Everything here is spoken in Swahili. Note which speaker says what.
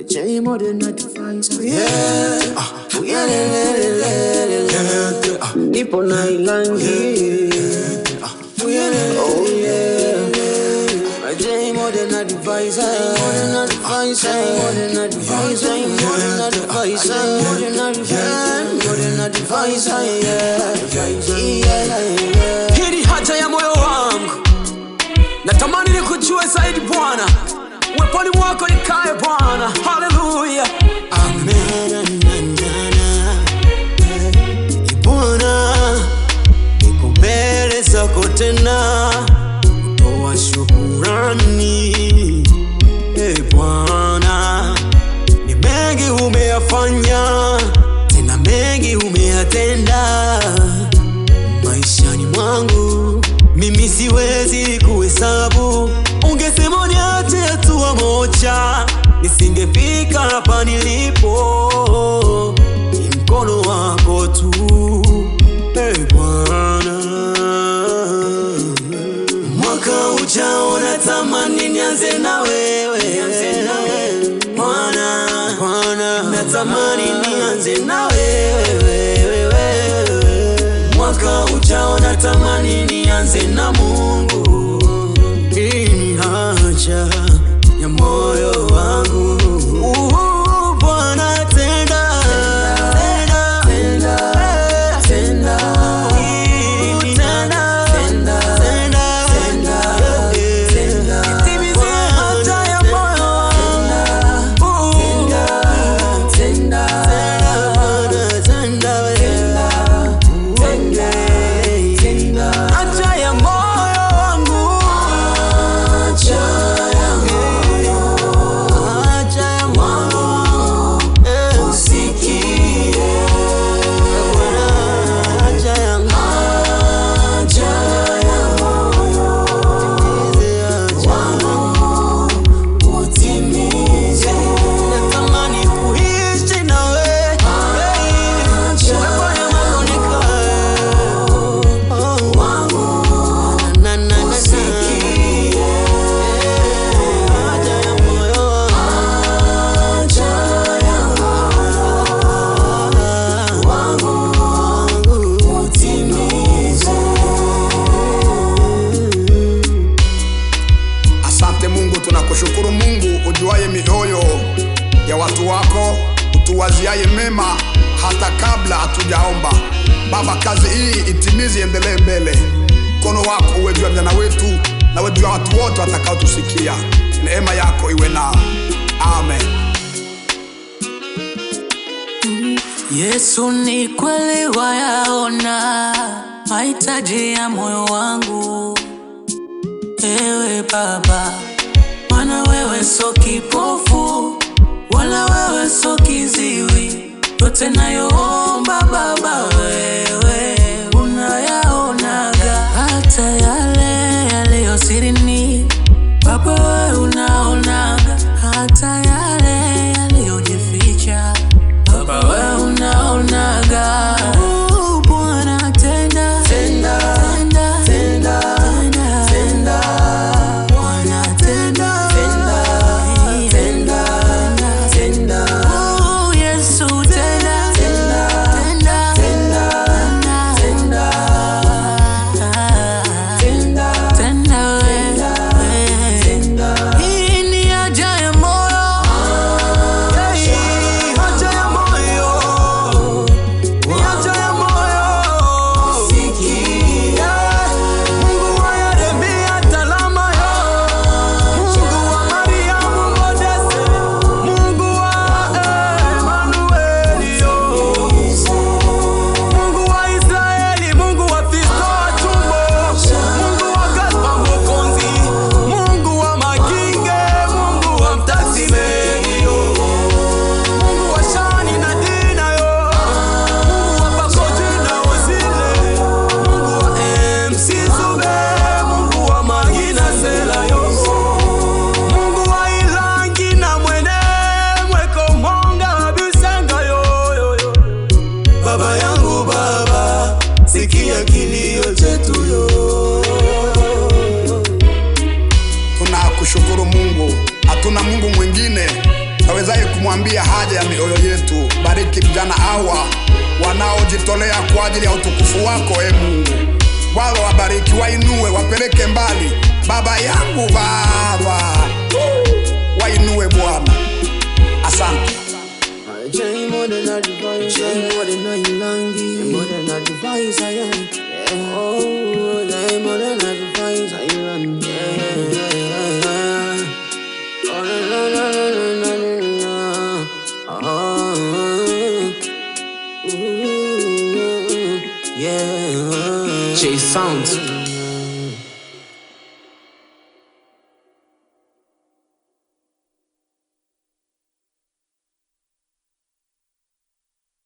Speaker 1: J more than a device. Nipo na ilangi. Oh yeah. J more than a device. More than a device. More than a device. More than a device. More than a device. More than a device. Hili haja ya moyo wangu, natamani nikujue zaidi Bwana, uweponi mwako nikae Bwana. Hallelujah. Amen. Bwana, niko mbele zako tena kutoa shukurani. Bwana, ni mengi umeyafanya, tena mengi umeyatenda maishani mwangu. Mimi siwezi kuhesabu. Ungesema niache hatua moja, nisingefika hapa nilipo. Ni mkono wako tu, Bwana. Mwaka ujao natamani nianze na wewe, Bwana. Natamani nianze na wewe. Mwaka ujao natamani nianze na Mungu. Hii ni haja ya moyo wangu. Bwana, tenda.
Speaker 2: Tunakushukuru Mungu ujuaye mioyo ya watu wako, utuwaziaye mema hata kabla hatujaomba. Baba, kazi hii itimizi, endelee mbele. Mkono wako uwe juu ya vijana wetu na uwe juu ya watu wote watakao tusikia. Neema yako iwe nao. Amen.
Speaker 3: Yesu, ni kweli wayaona mahitaji ya moyo wangu. Ewe Baba, maana wewe so kipofu, wala wewe so kiziwi. Yote nayoomba Baba, wewe unayaonaga, hata yale yaliyo sirini. Baba, wewe unaonaga, hata yale yaliyojificha. Baba, wewe unaonaga. Bwana, tenda.
Speaker 2: kumwambia haja ya mioyo yetu. Bariki vijana hawa wanaojitolea kwa ajili ya utukufu wako, Mungu. Wale wabariki, wainue, wapeleke mbali. Baba yangu, Baba, wainue Bwana. Asante.
Speaker 1: More than a device, more than a ilangi, more than a device, I am. Oh, more than a device, I am. Oh, la la la la la la. Oh, yeah. J Sounds.